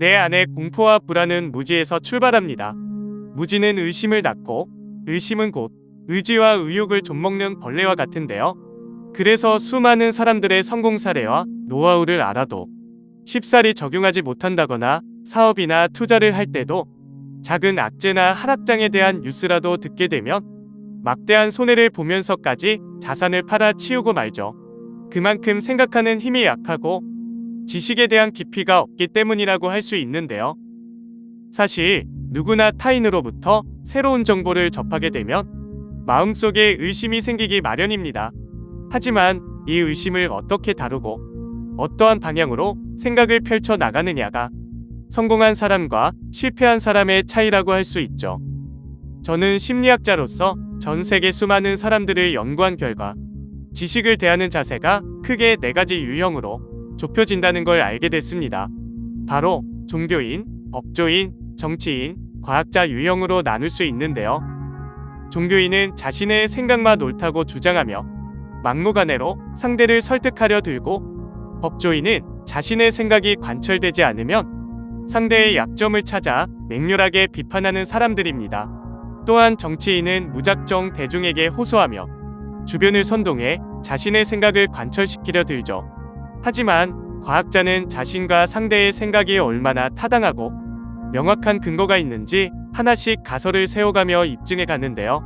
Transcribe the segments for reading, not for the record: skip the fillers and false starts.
내 안의 공포와 불안은 무지에서 출발합니다. 무지는 의심을 낳고 의심은 곧 의지와 의욕을 좀먹는 벌레와 같은데요. 그래서 수많은 사람들의 성공 사례와 노하우를 알아도 쉽사리 적용하지 못한다거나 사업이나 투자를 할 때도 작은 악재나 하락장에 대한 뉴스라도 듣게 되면 막대한 손해를 보면서까지 자산을 팔아 치우고 말죠. 그만큼 생각하는 힘이 약하고 지식에 대한 깊이가 없기 때문이라고 할 수 있는데요. 사실 누구나 타인으로부터 새로운 정보를 접하게 되면 마음속에 의심이 생기기 마련입니다. 하지만 이 의심을 어떻게 다루고 어떠한 방향으로 생각을 펼쳐 나가느냐가 성공한 사람과 실패한 사람의 차이라고 할 수 있죠. 저는 심리학자로서 전 세계 수많은 사람들을 연구한 결과 지식을 대하는 자세가 크게 4가지 유형으로 좁혀진다는 걸 알게 됐습니다. 바로 종교인, 법조인, 정치인, 과학자 유형으로 나눌 수 있는데요. 종교인은 자신의 생각만 옳다고 주장하며 막무가내로 상대를 설득하려 들고, 법조인은 자신의 생각이 관철되지 않으면 상대의 약점을 찾아 맹렬하게 비판하는 사람들입니다. 또한 정치인은 무작정 대중에게 호소하며 주변을 선동해 자신의 생각을 관철시키려 들죠. 하지만 과학자는 자신과 상대의 생각이 얼마나 타당하고 명확한 근거가 있는지 하나씩 가설을 세워가며 입증해 가는데요.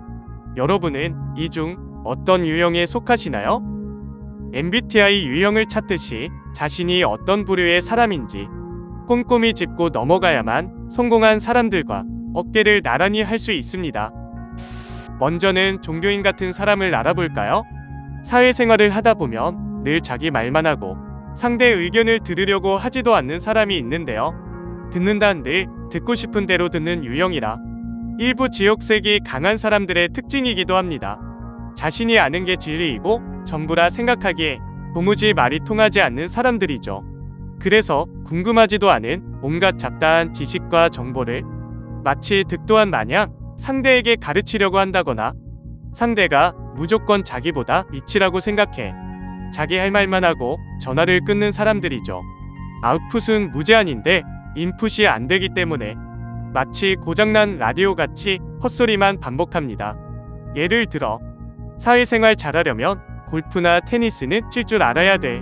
여러분은 이 중 어떤 유형에 속하시나요? MBTI 유형을 찾듯이 자신이 어떤 부류의 사람인지 꼼꼼히 짚고 넘어가야만 성공한 사람들과 어깨를 나란히 할 수 있습니다. 먼저는 종교인 같은 사람을 알아볼까요? 사회생활을 하다 보면 늘 자기 말만 하고 상대의 의견을 들으려고 하지도 않는 사람이 있는데요. 듣는다 한들 듣고 싶은 대로 듣는 유형이라 일부 지역색이 강한 사람들의 특징이기도 합니다. 자신이 아는 게 진리이고 전부라 생각하기에 도무지 말이 통하지 않는 사람들이죠. 그래서 궁금하지도 않은 온갖 잡다한 지식과 정보를 마치 득도한 마냥 상대에게 가르치려고 한다거나 상대가 무조건 자기보다 이치라고 생각해 자기 할 말만 하고 전화를 끊는 사람들이죠. 아웃풋은 무제한인데 인풋이 안 되기 때문에 마치 고장난 라디오같이 헛소리만 반복합니다. 예를 들어 사회생활 잘하려면 골프나 테니스는 칠 줄 알아야 돼.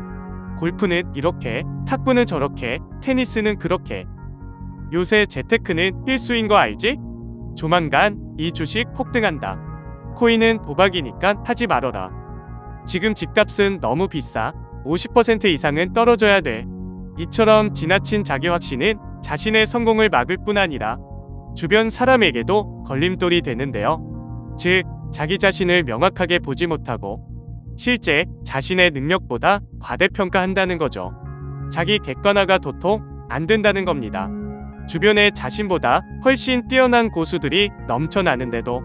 골프는 이렇게, 탁구는 저렇게, 테니스는 그렇게. 요새 재테크는 필수인 거 알지? 조만간 이 주식 폭등한다. 코인은 도박이니까 하지 말어라. 지금 집값은 너무 비싸. 50% 이상은 떨어져야 돼. 이처럼 지나친 자기 확신은 자신의 성공을 막을 뿐 아니라 주변 사람에게도 걸림돌이 되는데요. 즉, 자기 자신을 명확하게 보지 못하고 실제 자신의 능력보다 과대평가한다는 거죠. 자기 객관화가 도통 안 된다는 겁니다. 주변에 자신보다 훨씬 뛰어난 고수들이 넘쳐나는데도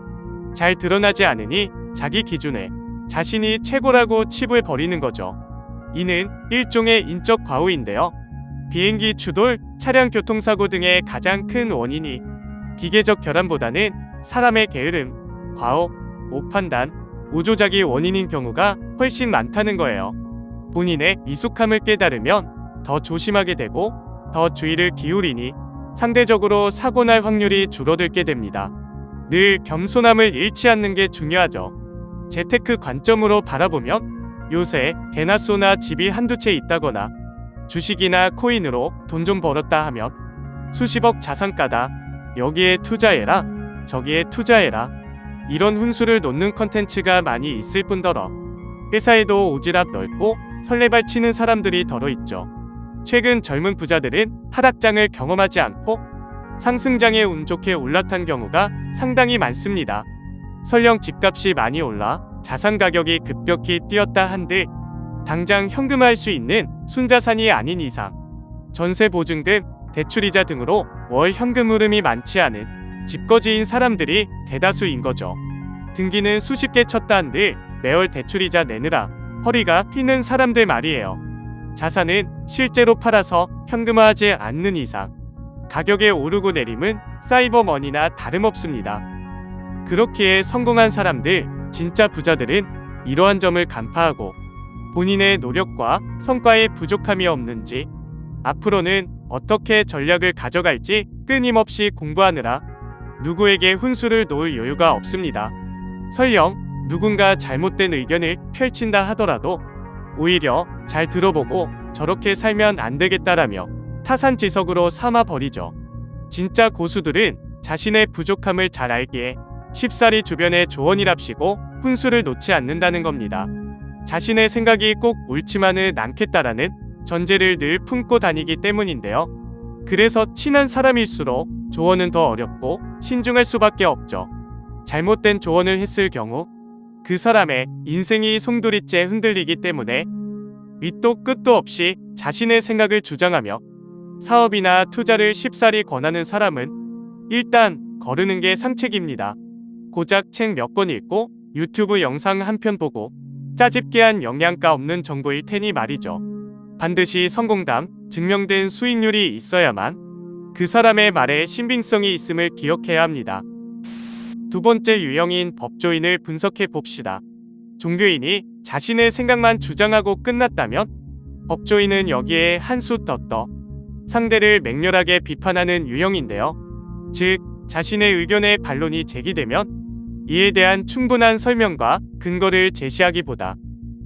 잘 드러나지 않으니 자기 기준에 자신이 최고라고 칩을 버리는 거죠. 이는 일종의 인적 과오인데요. 비행기 추돌, 차량 교통사고 등의 가장 큰 원인이 기계적 결함보다는 사람의 게으름, 과오, 오판단, 오조작이 원인인 경우가 훨씬 많다는 거예요. 본인의 미숙함을 깨달으면 더 조심하게 되고 더 주의를 기울이니 상대적으로 사고 날 확률이 줄어들게 됩니다. 늘 겸손함을 잃지 않는 게 중요하죠. 재테크 관점으로 바라보면 요새 개나 소나 집이 한두 채 있다거나 주식이나 코인으로 돈 좀 벌었다 하면 수십억 자산가다, 여기에 투자해라, 저기에 투자해라, 이런 훈수를 놓는 컨텐츠가 많이 있을 뿐더러 회사에도 오지랖 넓고 설레발 치는 사람들이 더러 있죠. 최근 젊은 부자들은 하락장을 경험하지 않고 상승장에 운 좋게 올라탄 경우가 상당히 많습니다. 설령 집값이 많이 올라 자산 가격이 급격히 뛰었다 한들 당장 현금화할 수 있는 순자산이 아닌 이상 전세 보증금, 대출이자 등으로 월 현금 흐름이 많지 않은 집거지인 사람들이 대다수인 거죠. 등기는 수십 개 쳤다 한들 매월 대출이자 내느라 허리가 휘는 사람들 말이에요. 자산은 실제로 팔아서 현금화하지 않는 이상 가격의 오르고 내림은 사이버머니나 다름없습니다. 그렇기에 성공한 사람들, 진짜 부자들은 이러한 점을 간파하고 본인의 노력과 성과에 부족함이 없는지 앞으로는 어떻게 전략을 가져갈지 끊임없이 공부하느라 누구에게 훈수를 놓을 여유가 없습니다. 설령 누군가 잘못된 의견을 펼친다 하더라도 오히려 잘 들어보고 저렇게 살면 안 되겠다라며 타산지석으로 삼아버리죠. 진짜 고수들은 자신의 부족함을 잘 알기에 쉽사리 주변의 조언이랍시고 훈수를 놓지 않는다는 겁니다. 자신의 생각이 꼭 옳지만은 않겠다라는 전제를 늘 품고 다니기 때문인데요. 그래서 친한 사람일수록 조언은 더 어렵고 신중할 수밖에 없죠. 잘못된 조언을 했을 경우 그 사람의 인생이 송두리째 흔들리기 때문에 밑도 끝도 없이 자신의 생각을 주장하며 사업이나 투자를 쉽사리 권하는 사람은 일단 거르는 게 상책입니다. 고작 책 몇 권 읽고 유튜브 영상 한 편 보고 짜집기한 영양가 없는 정보일 테니 말이죠. 반드시 성공담, 증명된 수익률이 있어야만 그 사람의 말에 신빙성이 있음을 기억해야 합니다. 두 번째 유형인 법조인을 분석해 봅시다. 종교인이 자신의 생각만 주장하고 끝났다면 법조인은 여기에 한 수 더 떠 상대를 맹렬하게 비판하는 유형인데요. 즉, 자신의 의견에 반론이 제기되면 이에 대한 충분한 설명과 근거를 제시하기보다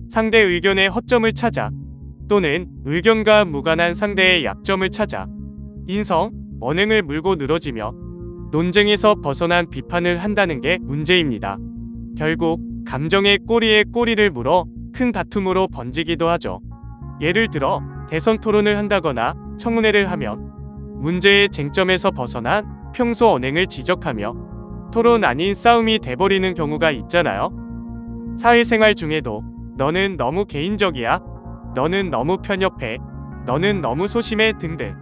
상대 의견의 허점을 찾아 또는 의견과 무관한 상대의 약점을 찾아 인성, 언행을 물고 늘어지며 논쟁에서 벗어난 비판을 한다는 게 문제입니다. 결국 감정의 꼬리에 꼬리를 물어 큰 다툼으로 번지기도 하죠. 예를 들어 대선 토론을 한다거나 청문회를 하면 문제의 쟁점에서 벗어난 평소 언행을 지적하며 토론 아닌 싸움이 돼버리는 경우가 있잖아요. 사회생활 중에도 너는 너무 개인적이야, 너는 너무 편협해, 너는 너무 소심해 등등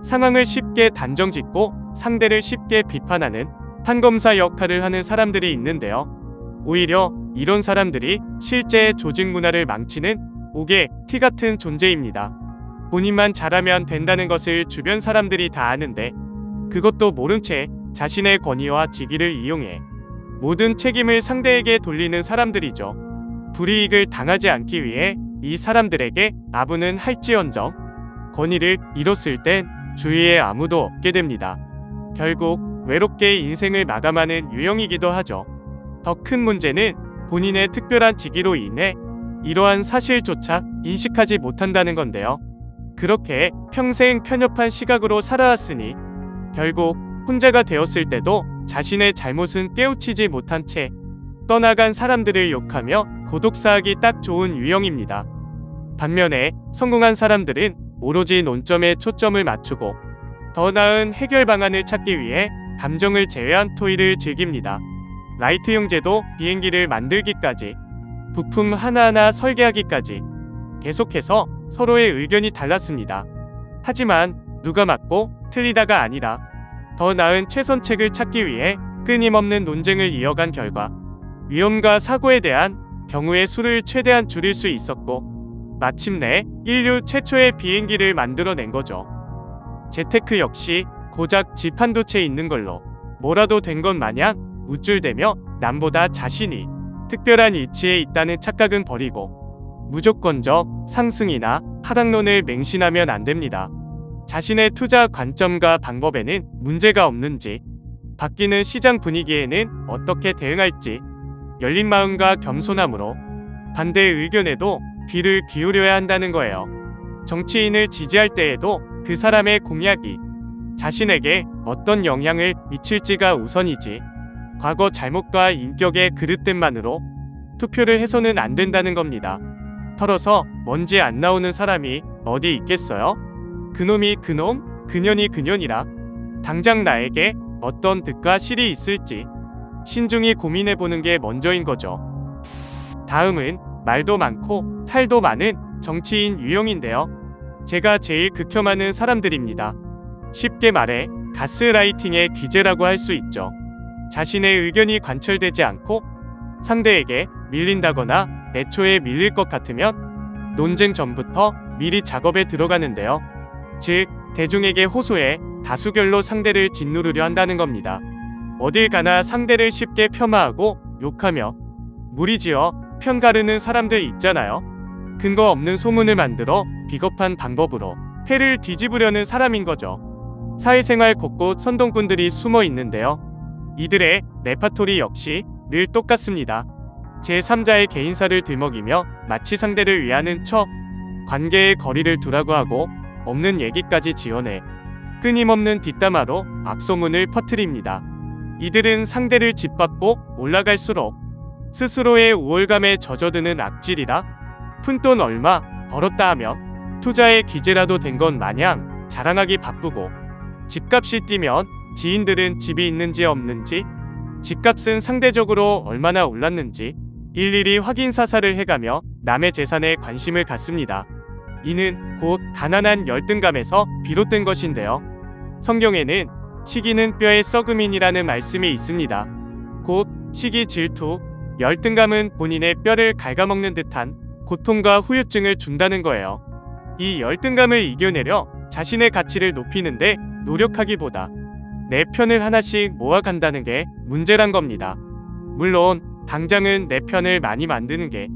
상황을 쉽게 단정짓고 상대를 쉽게 비판하는 판검사 역할을 하는 사람들이 있는데요. 오히려 이런 사람들이 실제 조직 문화를 망치는 옥의 티 같은 존재입니다. 본인만 잘하면 된다는 것을 주변 사람들이 다 아는데 그것도 모른 채 자신의 권위와 직위를 이용해 모든 책임을 상대에게 돌리는 사람들이죠. 불이익을 당하지 않기 위해 이 사람들에게 아부는 할지언정 권위를 잃었을 땐 주위에 아무도 없게 됩니다. 결국 외롭게 인생을 마감하는 유형이기도 하죠. 더 큰 문제는 본인의 특별한 직위로 인해 이러한 사실조차 인식하지 못한다는 건데요. 그렇게 평생 편협한 시각으로 살아왔으니 결국 혼자가 되었을 때도 자신의 잘못은 깨우치지 못한 채 떠나간 사람들을 욕하며 고독사하기 딱 좋은 유형입니다. 반면에 성공한 사람들은 오로지 논점에 초점을 맞추고 더 나은 해결 방안을 찾기 위해 감정을 제외한 토의를 즐깁니다. 라이트 형제도 비행기를 만들기까지 부품 하나하나 설계하기까지 계속해서 서로의 의견이 달랐습니다. 하지만 누가 맞고 틀리다가 아니라 더 나은 최선책을 찾기 위해 끊임없는 논쟁을 이어간 결과 위험과 사고에 대한 경우의 수를 최대한 줄일 수 있었고 마침내 인류 최초의 비행기를 만들어낸 거죠. 재테크 역시 고작 집 한두 채 있는 걸로 뭐라도 된 것 마냥 우쭐대며 남보다 자신이 특별한 위치에 있다는 착각은 버리고 무조건적 상승이나 하락론을 맹신하면 안 됩니다. 자신의 투자 관점과 방법에는 문제가 없는지, 바뀌는 시장 분위기에는 어떻게 대응할지 열린 마음과 겸손함으로 반대의 의견에도 귀를 기울여야 한다는 거예요. 정치인을 지지할 때에도 그 사람의 공약이 자신에게 어떤 영향을 미칠지가 우선이지 과거 잘못과 인격의 그릇됨만으로 투표를 해서는 안 된다는 겁니다. 털어서 먼지 안 나오는 사람이 어디 있겠어요? 그놈이 그놈, 그년이 그년이라 당장 나에게 어떤 득과 실이 있을지 신중히 고민해보는 게 먼저인 거죠. 다음은 말도 많고 탈도 많은 정치인 유형인데요. 제가 제일 극혐하는 사람들입니다. 쉽게 말해 가스라이팅의 귀재라고 할 수 있죠. 자신의 의견이 관철되지 않고 상대에게 밀린다거나 애초에 밀릴 것 같으면 논쟁 전부터 미리 작업에 들어가는데요. 즉, 대중에게 호소해 다수결로 상대를 짓누르려 한다는 겁니다. 어딜 가나 상대를 쉽게 폄하하고 욕하며 무리지어 편가르는 사람들 있잖아요. 근거 없는 소문을 만들어 비겁한 방법으로 패를 뒤집으려는 사람인 거죠. 사회생활 곳곳 선동꾼들이 숨어 있는데요. 이들의 레파토리 역시 늘 똑같습니다. 제3자의 개인사를 들먹이며 마치 상대를 위하는 척 관계의 거리를 두라고 하고 없는 얘기까지 지어내 끊임없는 뒷담화로 악소문을 퍼뜨립니다. 이들은 상대를 짓밟고 올라갈수록 스스로의 우월감에 젖어드는 악질이라 푼돈 얼마 벌었다 하면 투자의 기재라도 된 것 마냥 자랑하기 바쁘고, 집값이 뛰면 지인들은 집이 있는지 없는지, 집값은 상대적으로 얼마나 올랐는지 일일이 확인 사살을 해가며 남의 재산에 관심을 갖습니다. 이는 곧 가난한 열등감에서 비롯된 것인데요. 성경에는 시기는 뼈의 썩음이니라는 말씀이 있습니다. 곧 시기, 질투, 열등감은 본인의 뼈를 갉아먹는 듯한 고통과 후유증을 준다는 거예요. 이 열등감을 이겨내려 자신의 가치를 높이는데 노력하기보다 내 편을 하나씩 모아간다는 게 문제란 겁니다. 물론 당장은 내 편을 많이 만드는 게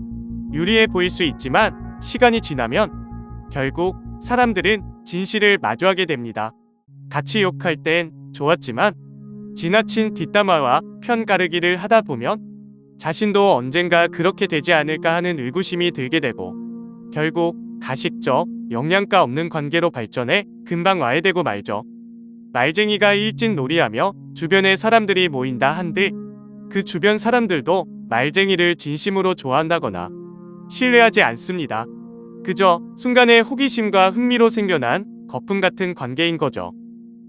유리해 보일 수 있지만 시간이 지나면 결국 사람들은 진실을 마주하게 됩니다. 같이 욕할 땐 좋았지만 지나친 뒷담화와 편 가르기를 하다 보면 자신도 언젠가 그렇게 되지 않을까 하는 의구심이 들게 되고, 결국 가식적, 영양가 없는 관계로 발전해 금방 와해되고 말죠. 말쟁이가 일진놀이하며 주변에 사람들이 모인다 한들 그 주변 사람들도 말쟁이를 진심으로 좋아한다거나 신뢰하지 않습니다. 그저 순간의 호기심과 흥미로 생겨난 거품 같은 관계인 거죠.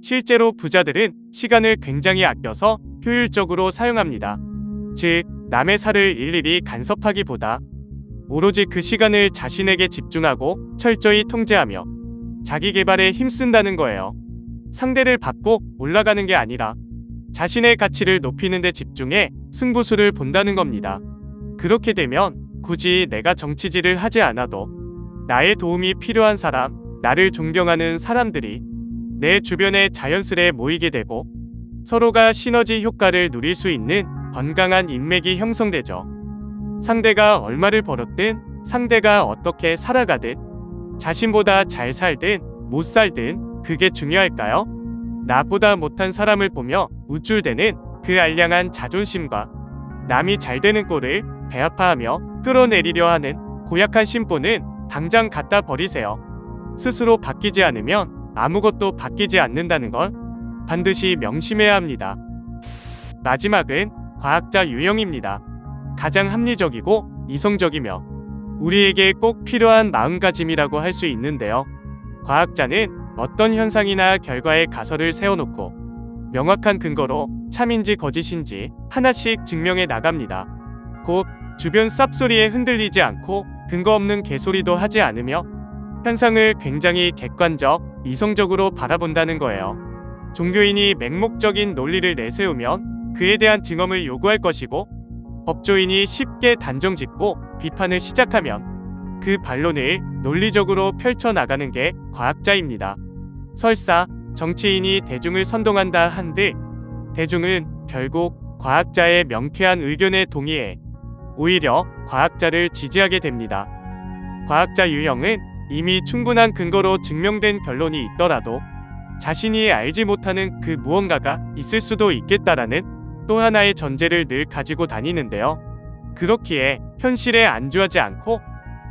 실제로 부자들은 시간을 굉장히 아껴서 효율적으로 사용합니다. 즉, 남의 살을 일일이 간섭하기보다 오로지 그 시간을 자신에게 집중하고 철저히 통제하며 자기 개발에 힘쓴다는 거예요. 상대를 밟고 올라가는 게 아니라 자신의 가치를 높이는 데 집중해 승부수를 본다는 겁니다. 그렇게 되면 굳이 내가 정치질을 하지 않아도 나의 도움이 필요한 사람, 나를 존경하는 사람들이 내 주변에 자연스레 모이게 되고 서로가 시너지 효과를 누릴 수 있는 건강한 인맥이 형성되죠. 상대가 얼마를 벌었든, 상대가 어떻게 살아가든, 자신보다 잘 살든 못 살든 그게 중요할까요? 나보다 못한 사람을 보며 우쭐대는 그 알량한 자존심과 남이 잘 되는 꼴을 배아파하며 끌어내리려 하는 고약한 심보는 당장 갖다 버리세요. 스스로 바뀌지 않으면 아무것도 바뀌지 않는다는 걸 반드시 명심해야 합니다. 마지막은 과학자 유형입니다. 가장 합리적이고 이성적이며 우리에게 꼭 필요한 마음가짐이라고 할 수 있는데요. 과학자는 어떤 현상이나 결과에 가설을 세워놓고 명확한 근거로 참인지 거짓인지 하나씩 증명해 나갑니다. 곧 주변 쌉소리에 흔들리지 않고 근거 없는 개소리도 하지 않으며 현상을 굉장히 객관적, 이성적으로 바라본다는 거예요. 종교인이 맹목적인 논리를 내세우면 그에 대한 증언을 요구할 것이고, 법조인이 쉽게 단정짓고 비판을 시작하면 그 반론을 논리적으로 펼쳐나가는 게 과학자입니다. 설사 정치인이 대중을 선동한다 한들 대중은 결국 과학자의 명쾌한 의견에 동의해 오히려 과학자를 지지하게 됩니다. 과학자 유형은 이미 충분한 근거로 증명된 결론이 있더라도 자신이 알지 못하는 그 무언가가 있을 수도 있겠다라는 또 하나의 전제를 늘 가지고 다니는데요. 그렇기에 현실에 안주하지 않고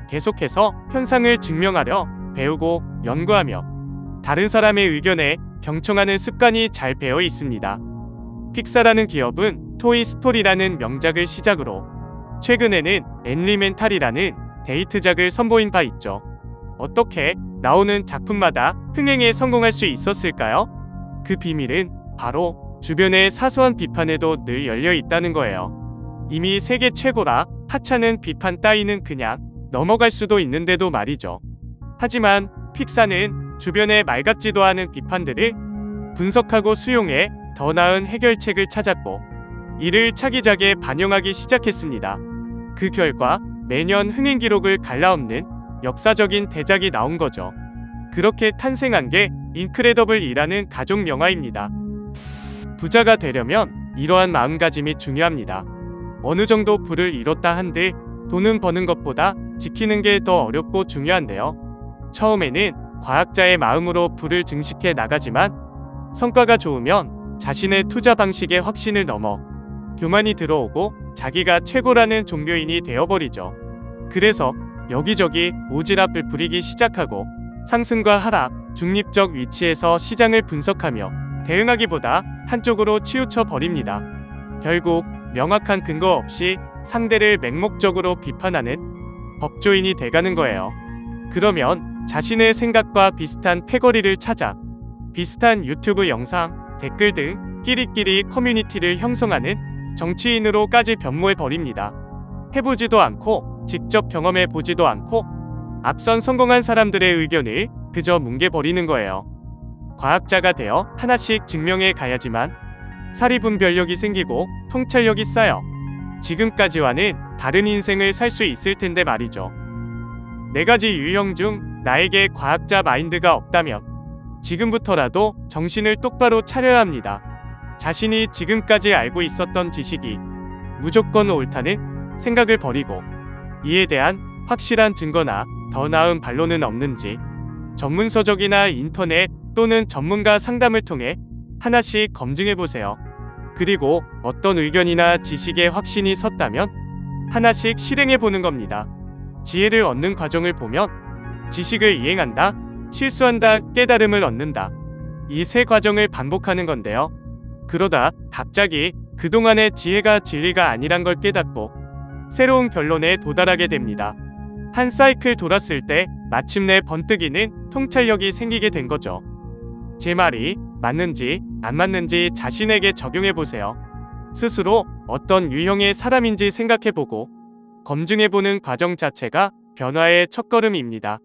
계속해서 현상을 증명하려 배우고 연구하며 다른 사람의 의견에 경청하는 습관이 잘 배어 있습니다. 픽사라는 기업은 토이스토리라는 명작을 시작으로 최근에는 엘리멘탈이라는 데이트작을 선보인 바 있죠. 어떻게 나오는 작품마다 흥행에 성공할 수 있었을까요? 그 비밀은 바로 주변의 사소한 비판에도 늘 열려 있다는 거예요. 이미 세계 최고라 하찮은 비판 따위는 그냥 넘어갈 수도 있는데도 말이죠. 하지만 픽사는 주변의 말 같지도 않은 비판들을 분석하고 수용해 더 나은 해결책을 찾았고 이를 차기작에 반영하기 시작했습니다. 그 결과 매년 흥행 기록을 갈라엎는 역사적인 대작이 나온 거죠. 그렇게 탄생한 게 인크레더블이라는 가족 영화입니다. 부자가 되려면 이러한 마음가짐이 중요합니다. 어느 정도 부를 이뤘다 한들 돈은 버는 것보다 지키는 게 더 어렵고 중요한데요. 처음에는 과학자의 마음으로 불을 증식해 나가지만 성과가 좋으면 자신의 투자 방식의 확신을 넘어 교만이 들어오고 자기가 최고라는 종교인이 되어버리죠. 그래서 여기저기 오지랖을 부리기 시작하고 상승과 하락, 중립적 위치에서 시장을 분석하며 대응하기보다 한쪽으로 치우쳐 버립니다. 결국 명확한 근거 없이 상대를 맹목적으로 비판하는 법조인이 돼가는 거예요. 그러면 자신의 생각과 비슷한 패거리를 찾아 비슷한 유튜브 영상, 댓글 등 끼리끼리 커뮤니티를 형성하는 정치인으로까지 변모해버립니다. 해보지도 않고 직접 경험해보지도 않고 앞선 성공한 사람들의 의견을 그저 뭉개버리는 거예요. 과학자가 되어 하나씩 증명해 가야지만 사리분별력이 생기고 통찰력이 쌓여 지금까지와는 다른 인생을 살 수 있을 텐데 말이죠. 4가지 유형 중 나에게 과학자 마인드가 없다면 지금부터라도 정신을 똑바로 차려야 합니다. 자신이 지금까지 알고 있었던 지식이 무조건 옳다는 생각을 버리고 이에 대한 확실한 증거나 더 나은 반론은 없는지 전문서적이나 인터넷 또는 전문가 상담을 통해 하나씩 검증해보세요. 그리고 어떤 의견이나 지식에 확신이 섰다면 하나씩 실행해보는 겁니다. 지혜를 얻는 과정을 보면 지식을 이행한다, 실수한다, 깨달음을 얻는다. 이 3과정을 반복하는 건데요. 그러다 갑자기 그동안의 지혜가 진리가 아니란 걸 깨닫고 새로운 결론에 도달하게 됩니다. 한 사이클 돌았을 때 마침내 번뜩이는 통찰력이 생기게 된 거죠. 제 말이 맞는지 안 맞는지 자신에게 적용해보세요. 스스로 어떤 유형의 사람인지 생각해보고 검증해보는 과정 자체가 변화의 첫걸음입니다.